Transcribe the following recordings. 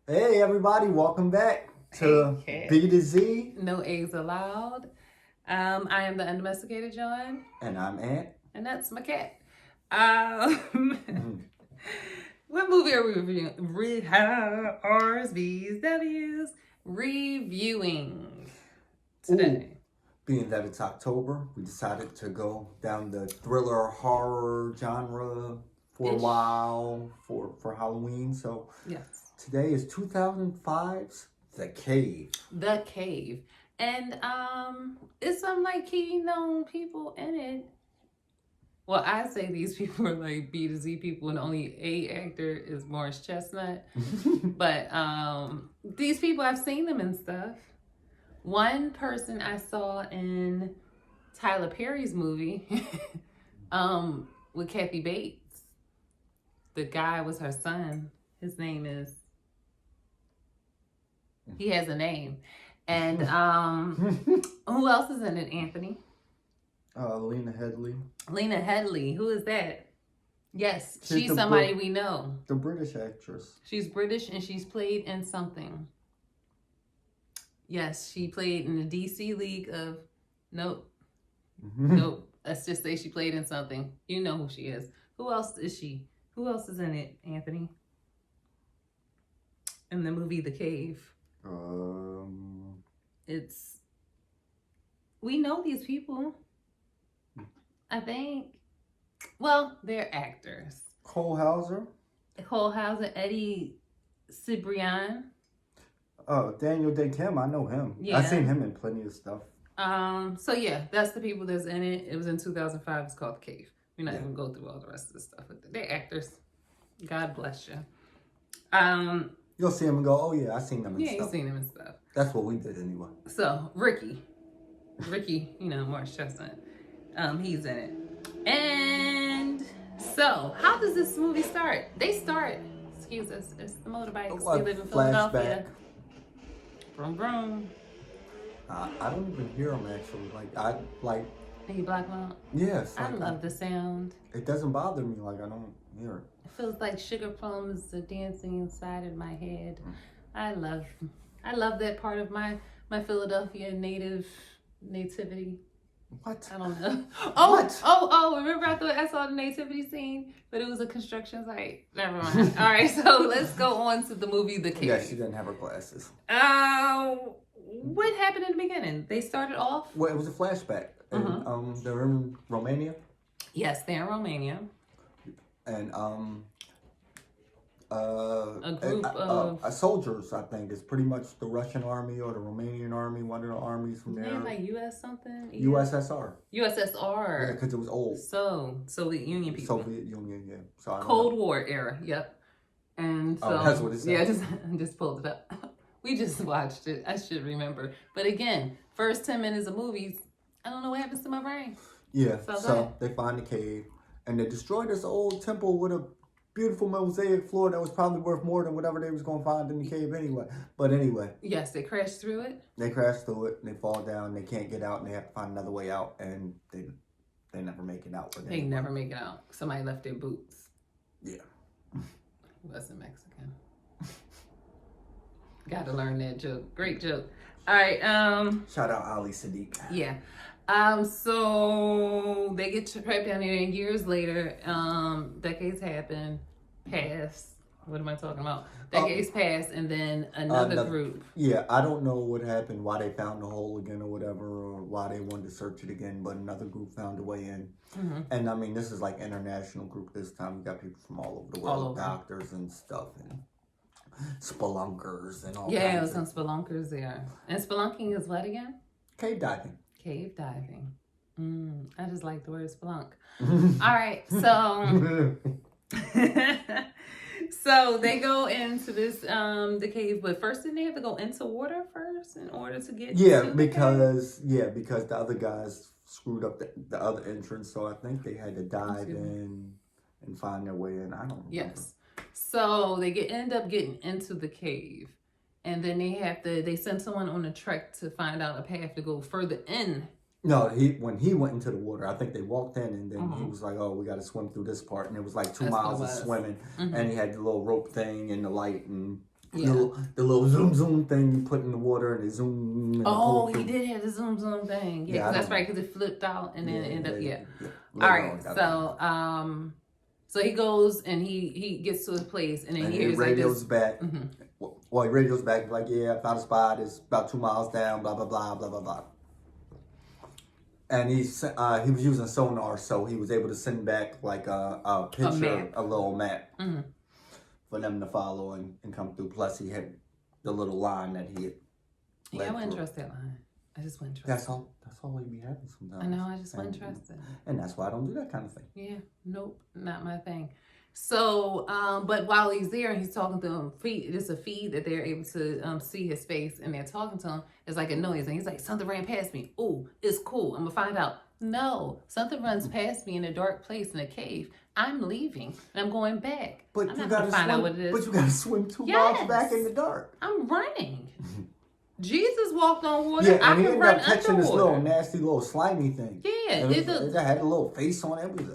Hey everybody, welcome back to Hey, cat. B to Z. No eggs allowed. I am the undomesticated John, And I'm Ant. and that's my cat. Um, Mhm. what movie are we reviewing? R's, V's, W's. Reviewing Ooh, today. being that it's October, we decided to go down the thriller horror genre for a Ish. while for Halloween. So Yes. today is 2005's The Cave. The Cave. And it's some like key known people in it. Well, I say these people are like B to Z people, and only A actor is Morris Chestnut. But these people, I've seen them and stuff. One person I saw in Tyler Perry's movie with Kathy Bates. The guy was her son. His name is. He has a name. And who else is in it, Anthony? Lena Headley. Lena Headley. Who is that? Yes, She's she's the somebody we know. The British actress. She's British and she's played in something. Yes, she played in the DC League of. Nope. Nope. Let's just say she played in something. You know who she is. Who else is she? Who else is in it, Anthony? In the movie The Cave. It's. We know these people. I think. Well, they're actors. Cole Hauser. Cole Hauser, Eddie Cibrian. Oh, Daniel Day Kim, I know him. Yeah. I've seen him in plenty of stuff. So yeah, that's the people that's in it. It was in 2005. It's called The Cave. We're not Yeah. even go through all the rest of the stuff. They're actors. God bless you. You'll see him and go, oh yeah, I seen them and Yeah, stuff. you've seen him and stuff. That's what we did anyway. So Ricky, Morris Chestnut, he's in it. And so, how does this movie start? They start. Excuse us. It's the motorbikes. We live in Philadelphia. Vroom vroom. I don't even hear them actually. And you black them out. Yes. I love the sound. It doesn't bother me. Like I don't hear it. It feels like sugar plums are dancing inside of my head. I love that part of my Philadelphia nativity. What? I don't know. What? Oh! Remember I thought I saw the nativity scene, but it was a construction site. Never mind. All right, so let's go on to the movie The Cave. Yeah, she didn't have her glasses. What happened in the beginning? They started off. Well, it was a flashback. And, they were in Romania. Yes, they're in Romania. And A group of soldiers, I think, is pretty much the Russian army or the Romanian army, one of the armies from there. like U.S. something. USSR. USSR. Yeah, because it was old. So Soviet Union people. Soviet Union, yeah. So Cold War era. Yep. And so that's what it says. Yeah, just pulled it up. We just watched it. I should remember. But again, first 10 minutes of movies, I don't know what happens to my brain. Yeah. So So they find the cave, and they destroy this old temple with a beautiful mosaic floor that was probably worth more than whatever they was gonna find in the cave anyway. But anyway, Yes, they crashed through it. they crash through it, and they fall down. They can't get out, and they have to find another way out, and they never make it out. They never make it out. Somebody left their boots. Yeah. Wasn't Mexican. Got to learn that joke. Great joke. All right. Shout out Ali Sadiq. Yeah. So they get trapped down there, and years later, decades happen, pass. What am I talking about? Decades pass, and then another group. Yeah, I don't know what happened, why they found the hole again or whatever, or why they wanted to search it again, but another group found a way in. Mm-hmm. And I mean, this is like international group this time. We got people from all over the world, doctors and stuff, and spelunkers and all. Yeah, it was some spelunkers there. And spelunking is what again? Cave diving. Cave diving. I just like the word spelunk. All right, so so they go into this the cave, but first didn't they have to go into water first in order to get because the other guys screwed up the other entrance, so I think they had to dive in and find their way in. I don't know. Yes. So they end up getting into the cave, and then they send someone on a trek to find out a path to go further in. No, when he went into the water, I think they walked in, and then he was like, "Oh, we got to swim through this part," and it was like 2 miles of swimming, and he had the little rope thing and the light, and Yeah. The little zoom thing you put in the water and it zoom. And Oh, it he did have the zoom thing. Yeah, Yeah, 'cause that's right, because it flipped out and then ended up. All Later right, on, so he goes and he gets to his place and then and he he hears like radios this. back. Mhm. Well, he radios back like, yeah, I found a spot. It's about 2 miles down. Blah blah blah blah blah blah. And he was using sonar, so he was able to send back like a picture, a little map for them to follow and come through. Plus, he had the little line that he had. Yeah, I wouldn't trust that line. I just wouldn't trust. That's all we be having sometimes. I know. I just wouldn't trust it. And that's why I don't do that kind of thing. Yeah. Nope. Not my thing. So, but while he's there and he's talking to him, it's a feed that they're able to see his face and they're talking to him. It's like a noise and he's like, something ran past me. Ooh, it's cool. I'm gonna find out. No, something runs past me in a dark place in a cave. I'm leaving and I'm going back. But I'm you not gotta gonna find out swim. what it is. But you gotta swim 2 miles back in the dark. I'm running. Jesus walked on water. Yeah, I and he can ended run up catching underwater. this little nasty little slimy thing. Yeah, it had a little face on it. It was,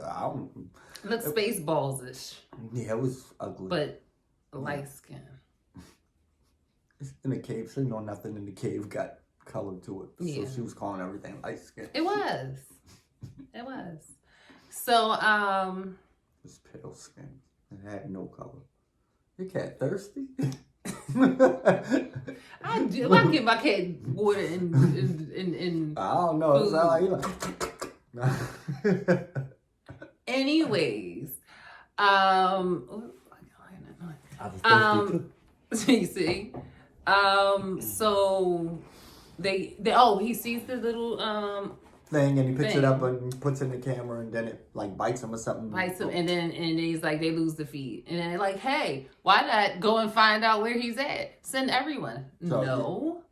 looked Spaceballs-ish. Yeah, it was ugly. But light skin. It's in the cave, so you know nothing in the cave got color to it. Yeah. So she was calling everything light skin. It was. It was. So, It was pale skin. It had no color. Your cat thirsty? I get my cat water and I don't know. It's not like anyways, I was thirsty too. you see, so they he sees the little thing and he picks thing. it up and puts it in the camera and then it like bites him or something. bites him, and then he's like, they lose the feed, and then they're like, hey, why not go and find out where he's at? Send everyone. So, no.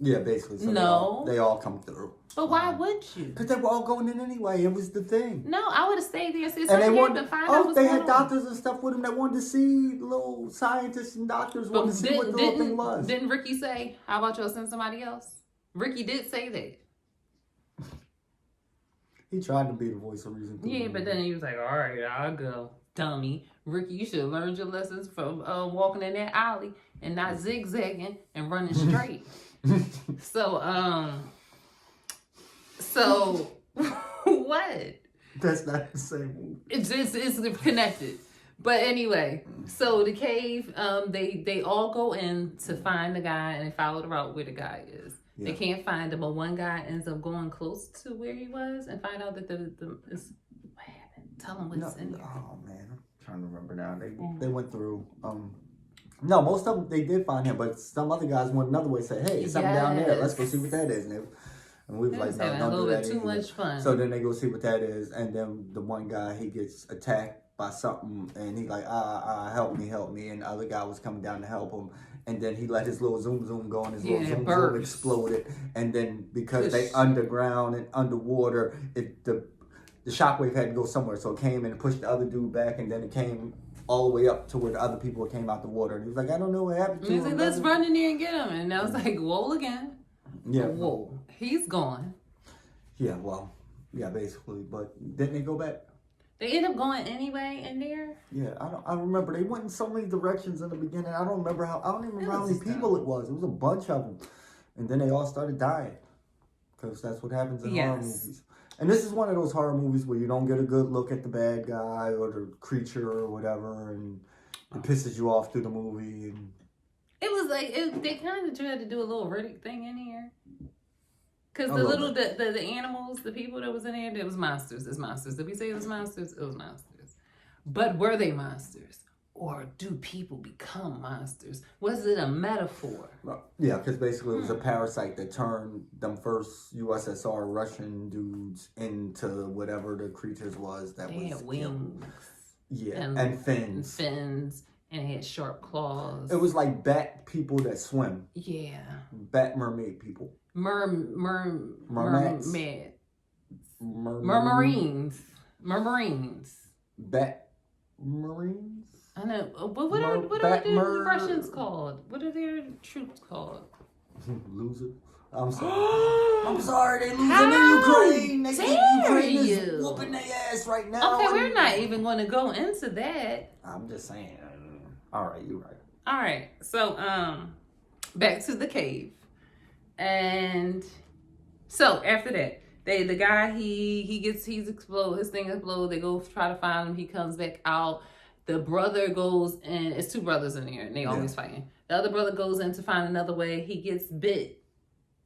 Yeah, basically. So No. They all come through. But why would you? Because they were all going in anyway. It was the thing. No, I would have stayed there and said, And they something wanted, to find out what's they going had on. doctors and stuff with them that wanted to see little scientists and doctors wanted to see what the little thing was. Didn't Ricky say, how about y'all send somebody else? Ricky did say that. He tried to be the voice of reason. Yeah, but then he was like, all right, I'll go. Dummy. Ricky, you should have learned your lessons from walking in that alley and not zigzagging and running straight. So what? That's not the same movie. It's connected. But anyway, so the cave, they all go in to find the guy and they follow the route where the guy is. Yeah. They can't find him, but one guy ends up going close to where he was and find out that what happened. Tell him what's in there. Oh man, I'm trying to remember now. They went through. No, most of them they did find him, but some other guys went another way. Say, hey, it's something down there. Let's go see what that is. And we was like, no, don't do that. Too much fun. So then they go see what that is, and then the one guy he gets attacked by something, and he's like, help me, and the other guy was coming down to help him. And then he let his little zoom go, and his little zoom exploded. And then because they underground and underwater, the shockwave had to go somewhere. So it came and pushed the other dude back, and then it came all the way up to where the other people came out the water. And he was like, I don't know what happened to him. He's like, let's run in there and get him. And I was like, whoa again. Yeah. Whoa. He's gone. Yeah, well, yeah, basically. But didn't they go back? They end up going anyway in there. Yeah, I remember they went in so many directions in the beginning. I don't even remember how many people it was. It was a bunch of them, and then they all started dying because that's what happens in horror movies. And this is one of those horror movies where you don't get a good look at the bad guy or the creature or whatever, and it pisses you off through the movie. And it was like they kind of tried to do a little Riddick thing in here. Because the animals, the people that was in there, there was monsters. It's monsters. Did we say it was monsters? It was monsters. But were they monsters? Or do people become monsters? Was it a metaphor? Yeah, because basically it was a parasite that turned them first USSR Russian dudes into whatever the creatures was that they had wings. Yeah, and fins. And it had sharp claws. It was like bat people that swim. Yeah. Bat mermaid people. Mermarines. Bat marines? I know. What are the Russians called? What are their troops called? Losers. I'm sorry. I'm sorry. They losing in Ukraine. Ukraine is whooping their ass right now. Okay, we're not even going to go into that. I'm just saying. All right, you're right. All right. So back to the cave. And so after that, the guy he's explode, his thing explode, they go try to find him, he comes back out. The brother goes and it's two brothers in there and they always fighting. The other brother goes in to find another way, he gets bit.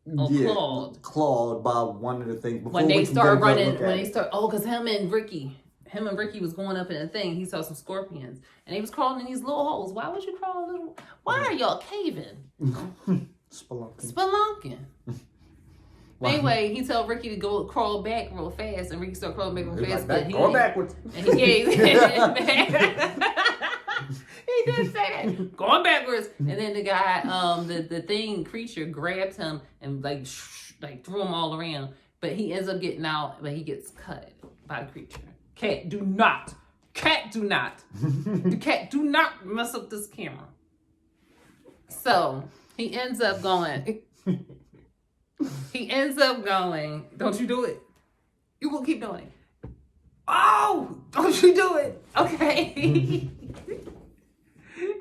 Or clawed by one of the things. Before when they start running, because him and Ricky was going up in a thing. He saw some scorpions, and they was crawling in these little holes. Why would you crawl little? Why are y'all caving? Spelunking. Anyway, he told Ricky to go crawl back real fast, and Ricky started crawling back real fast. Like, going backwards. And he gave. He did say that. Going backwards. And then the guy, the creature grabbed him and like threw him all around. But he ends up getting out, but he gets cut by the creature. Cat, do not. The cat, do not mess up this camera. So he ends up going. Don't you do it. You will keep doing it. Oh, don't you do it. Okay.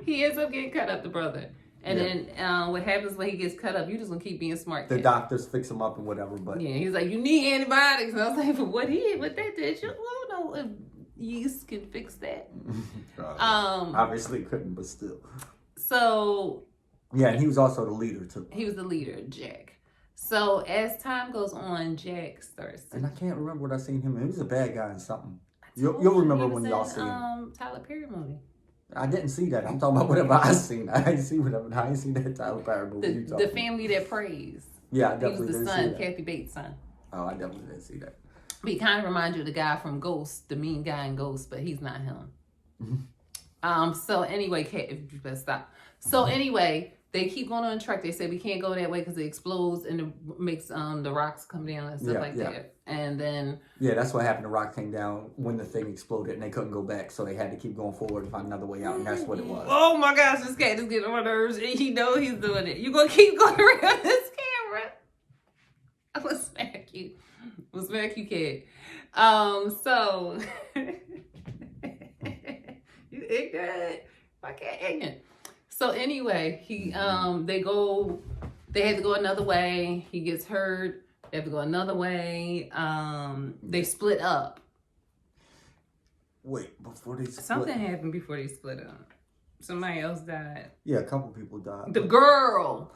He ends up getting cut up, the brother. And then what happens when he gets cut up, you just gonna keep being smart. The doctors fix him up and whatever, but he's like, you need antibiotics. And I was like, what that did, you don't know if yeast can fix that. Obviously couldn't, but still. So and he was also the leader too. He was the leader, Jack. So as time goes on, Jack starts. And I can't remember what I seen him in. He was a bad guy in something. You'll remember when y'all seen him. Tyler Perry movie. I didn't see that. I'm talking about whatever I seen. I ain't seen that Tyler Perry movie. The Family That Prays. Yeah, I definitely didn't see that. He was the son, Kathy Bates' son. Oh, I definitely didn't see that. But he kind of reminds you of the guy from Ghost, the mean guy in Ghost, but he's not him. So anyway, if you better stop. So anyway, they keep going on the track. They say we can't go that way because it explodes and it makes the rocks come down and stuff that. And then that's what happened. The rock came down when the thing exploded and they couldn't go back, so they had to keep going forward and find another way out, and that's what it was. Oh my gosh, this cat is getting on my nerves and he know he's doing it. You gonna keep going around this camera? I'm gonna smack you. Cat. So you ignorant. My cat ignorant. So anyway, they had to go another way. He gets hurt. They have to go another way. They split up. Wait, before they split? Something happened before they split up. Somebody else died. Yeah, a couple people died. The girl.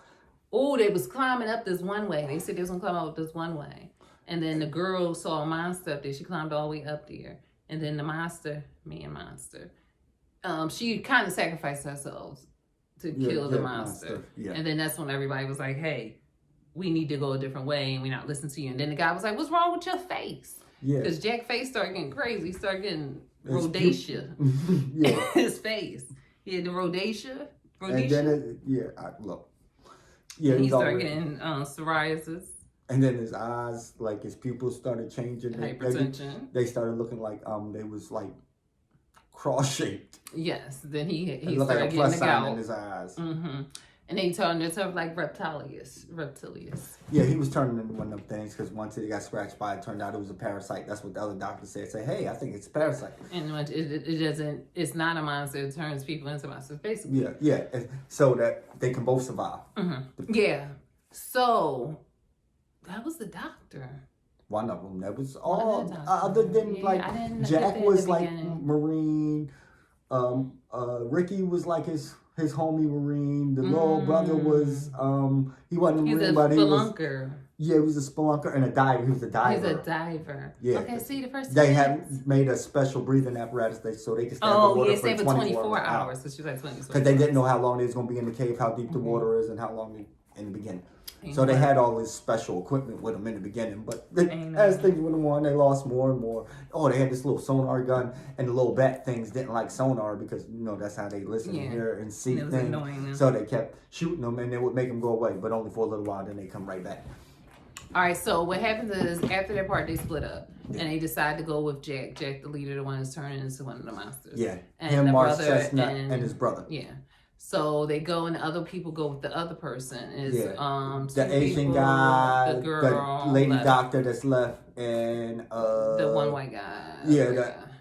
Oh, they was climbing up this one way. They said they was gonna climb up this one way. And then the girl saw a monster up there. She climbed all the way up there. And then the monster, she kind of sacrificed herself to kill the monster. Yeah. And then that's when everybody was like, hey, we need to go a different way and we not listen to you. And then the guy was like, what's wrong with your face? Yeah. Because Jack's face started getting crazy. He started getting rosacea. His face. He had the rosacea. And then he started getting psoriasis. And then his eyes, like his pupils started changing. Hypertension. They started looking like they was like cross-shaped. Yes. Then he looked started like a plus sign in his eyes. Mm-hmm. And they turned into like reptilius. Yeah, he was turning into one of them things because once he got scratched by it, turned out it was a parasite. That's what the other doctor said. Say, hey, I think it's a parasite. And it doesn't, it's not a monster. It turns people into monsters, basically. Yeah. So that they can both survive. Mm-hmm. Yeah. So that was the doctor. One of them. That was all. Other than Jack was like Marine. Ricky was like his homie Marine. The little brother was he wasn't a Marine, but he was spelunker. He was a spelunker and a diver. He was a diver. He's a diver. Yeah. Okay, see the first. They had made a special breathing apparatus so they could stay in the water for 24 hours. So she was like 24 because they didn't know how long they was gonna be in the cave, how deep the water is, and how long in the beginning. So they had all this special equipment with them in the beginning, but as things went on, they lost more and more. Oh, they had this little sonar gun, and the little bat things didn't like sonar because that's how they listen and hear and see things. So they kept shooting them, and they would make them go away, but only for a little while. Then they come right back. All right. So what happens is after that part, they split up, and they decide to go with Jack. Jack, the leader, the one that's turning into one of the monsters. Yeah, and him, Marsh Chestnut, and his brother. Yeah. So they go and the other people go with the other person. The Asian guy, the lady doctor that's left, and the one white guy.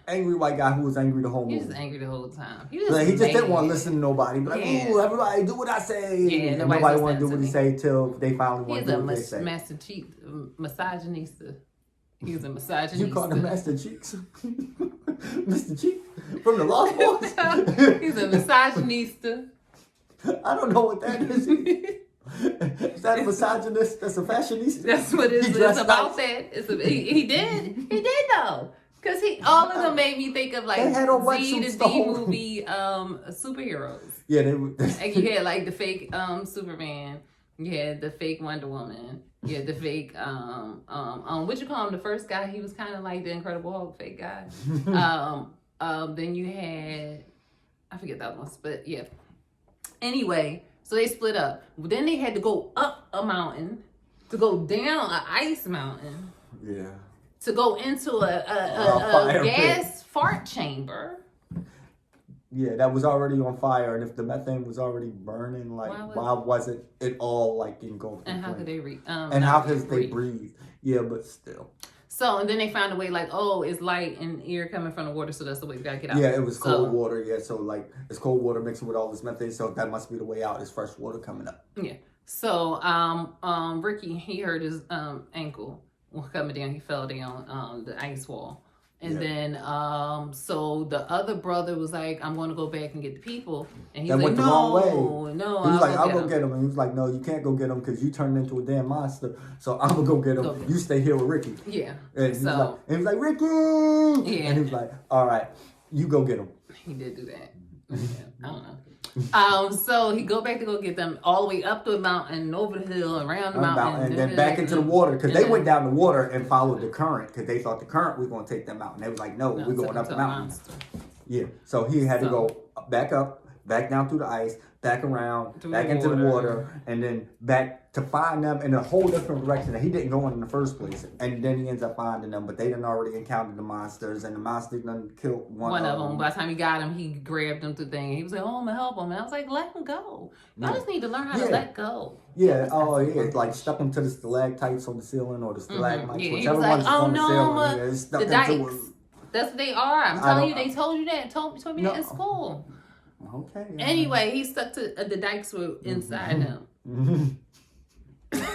angry white guy who was angry the whole movie. He was angry the whole time. He just didn't want to listen to nobody. Like, ooh, everybody do what I say. Yeah, and nobody want to do what he say till they finally want to do what they say. He's a misogynista. He's a misogynista. You call him Master Cheeks? Mr. Cheek? From the Lost Boys? He's a misogynista. I don't know what that is. Is that a misogynist? That's a fashionista? That's what it's about. That he did though, because all of them made me think of like Z to D movie superheroes. Yeah, they were. Like you had like the fake Superman, you had the fake Wonder Woman, you had the fake what you call him, the first guy. He was kind of like the Incredible Hulk fake guy. Then you had, I forget that one, but yeah. Anyway. So they split up. Then they had to go up a mountain, to go down an ice mountain. Yeah. To go into a gas fart chamber. Yeah, that was already on fire, and if the methane was already burning, like why wasn't it all like engulfed? And how could they breathe? Yeah, but still. So, and then they found a way like, oh, it's light and air coming from the water, so that's the way we gotta get out. Yeah, it was cold water. Yeah, so like it's cold water mixing with all this methane, so that must be the way out. Is fresh water coming up. Yeah. So, Ricky, he hurt his ankle coming down. He fell down the ice wall, and then so the other brother was like, I'm going to go back and get the people, and he's like, no. He was like, I'll go get him, and he was like, no, you can't go get him because you turned into a damn monster. So I'm gonna go get him. You stay here with Ricky. Yeah. And he was like, Ricky. Yeah. And he was like, all right, you go get him. He did do that. Yeah, I don't know. So he go back to go get them all the way up the mountain, over the hill, around the mountain, and then back into the water because they went down the water and followed the current because they thought the current was going to take them out, and they was like, no, we're going up the mountain. Yeah, so he had to go back up, back down through the ice, back around, back into the water, and then back to find them in a whole different direction that he didn't go in the first place. And then he ends up finding them, but they done already encountered the monsters, and the monster done killed one of them. By the time he got him, he grabbed him to the thing. He was like, oh, I'm going to help him. And I was like, let him go. Y'all just need to learn how to let go. Yeah, it's like stuck him to the stalactites on the ceiling or the stalagmites, whichever one's on the ceiling. The dikes. That's what they are. I'm telling you, they told you that. Told me that in school. Okay. Anyway, he stuck to the dikes were inside him.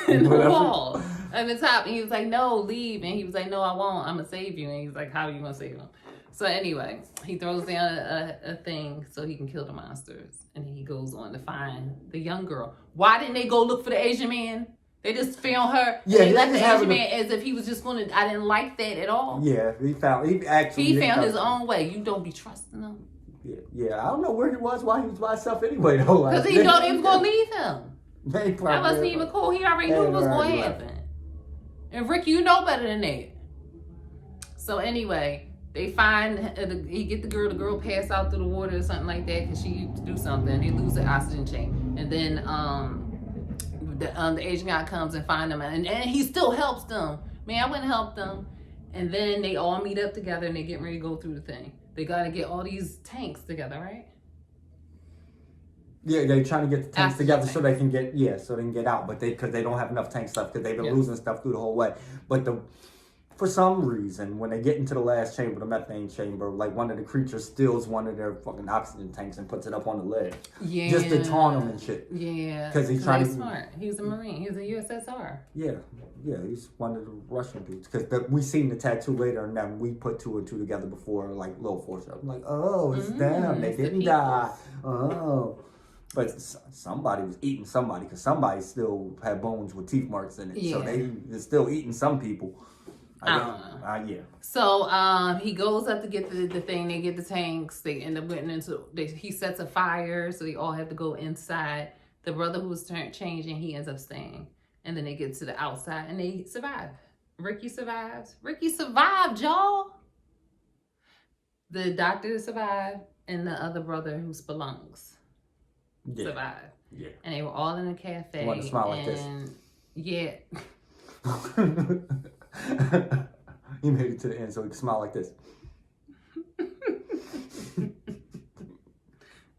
In the wall at the top. And he was like, no, leave. And he was like, no, I won't. I'm going to save you. And he was like, how are you going to save him? So anyway, he throws down a thing so he can kill the monsters. And he goes on to find the young girl. Why didn't they go look for the Asian man? They just found her. Yeah, they left the Asian man as if he was just going to. I didn't like that at all. Yeah, he found his own way. You don't be trusting him. Yeah. I don't know where he was while he was by himself anyway, though. Because he thought he was going to leave him. That wasn't even cool. He already knew what was going to happen. And Rick, you know better than that. So anyway, they find, he get the girl pass out through the water or something like that because she used to do something. They lose the oxygen chain. And then the Asian guy comes and find them. And he still helps them. Man, I wouldn't help them. And then they all meet up together and they get ready to go through the thing. They got to get all these tanks together, right? Yeah, they're trying to get the tanks together so they can get out, but because they don't have enough tanks left because they've been losing stuff through the whole way. But for some reason, when they get into the last chamber, the methane chamber, like one of the creatures steals one of their fucking oxygen tanks and puts it up on the ledge. Yeah. Just to taunt them and shit. Yeah. Because he's trying to be smart. He was a Marine. He was a USSR. Yeah. Yeah, he's one of the Russian dudes. Because we seen the tattoo later, and then we put two and two together before, like, little foreshadowing. I'm like, oh, it's them. They didn't die. Oh. But somebody was eating somebody, because somebody still had bones with teeth marks in it. Yeah. So they're still eating some people. I don't know. Yeah. So he goes up to get the thing. They get the tanks. They end up getting into. He sets a fire, so they all have to go inside. The brother who was changing, he ends up staying. And then they get to the outside and they survive. Ricky survives. Ricky survived, y'all. The doctor survived, and the other brother who spelunks survived. Yeah. And they were all in a cafe. You want to smile like this? Yeah. He made it to the end so he could smile like this.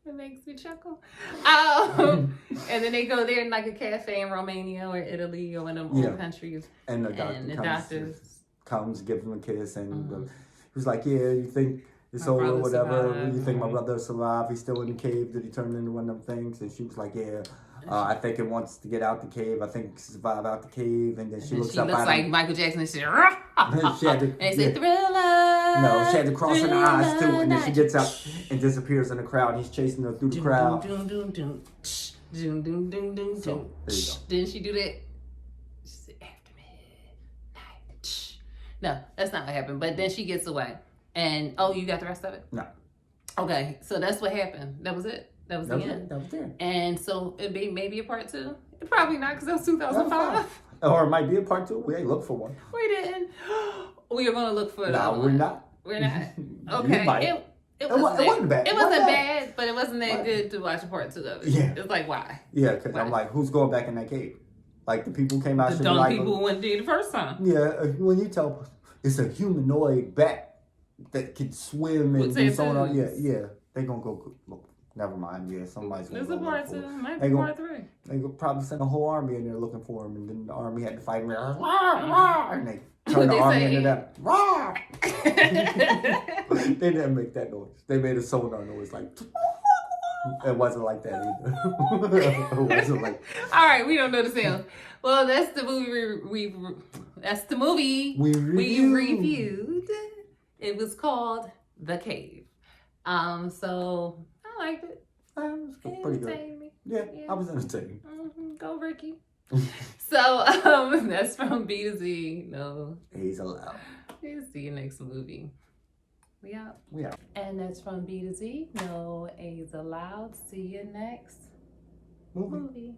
It makes me chuckle. And then they go there in like a cafe in Romania or Italy or one of them old countries. And the doctor comes, gives him a kiss, and was like, yeah, you think it's My over or brother whatever. survived. You think my brother's alive? He's still in the cave. Did he turn into one of them things? And she was like, yeah. I think it wants to get out the cave. I think survive out the cave. And then she looks up at like him. Michael Jackson and she, She had to, and they say Thriller. No, she had to cross her eyes too. And then she Thriller. gets up and disappears in the crowd. He's chasing her through the crowd. Doom, doom, doom, doom, doom, doom, doom, So, doom. there you go. Didn't she do that? She said, after midnight. No, that's not what happened. But then she gets away. And, oh, you got the rest of it? No. Okay, so that's what happened. That was it? That was the end? That was it. And so it'd be maybe a part 2? Probably not, because that was 2005. Or it might be a part 2. We ain't look for one. We didn't. We are going to look for No, we're not. We're not. You Okay. might. It wasn't bad. It wasn't bad, but it wasn't that What? good to watch a part 2 of it. Yeah. It's like, why? Yeah, because I'm Why? like, who's going back in that cave? Like, the people came out. The should be dumb like, people who went there the first time. yeah, when you tell it's a humanoid bat that can swim and With do so on. tattoos. Yeah, they gonna go look. Never mind. Yeah, somebody's gonna There's go a part look 2. for it. Might They be gon- part 3. They could probably send a whole army in there looking for him, and then the army had to fight him. And they turned the They army say- into that. Rah! They didn't make that noise. They made a sonar noise like. It wasn't like that either. It wasn't like. All right, we don't know the sound. Well, that's the movie that's the movie We reviewed. It was called The Cave. So I liked it. It was It pretty good. entertained me. Yeah, Yeah. I was entertained. Go Ricky. So that's from B to Z. No, He's allowed. we'll see you next movie. We out. We out. And that's from B to Z. No A's allowed. See you next Movie. movie.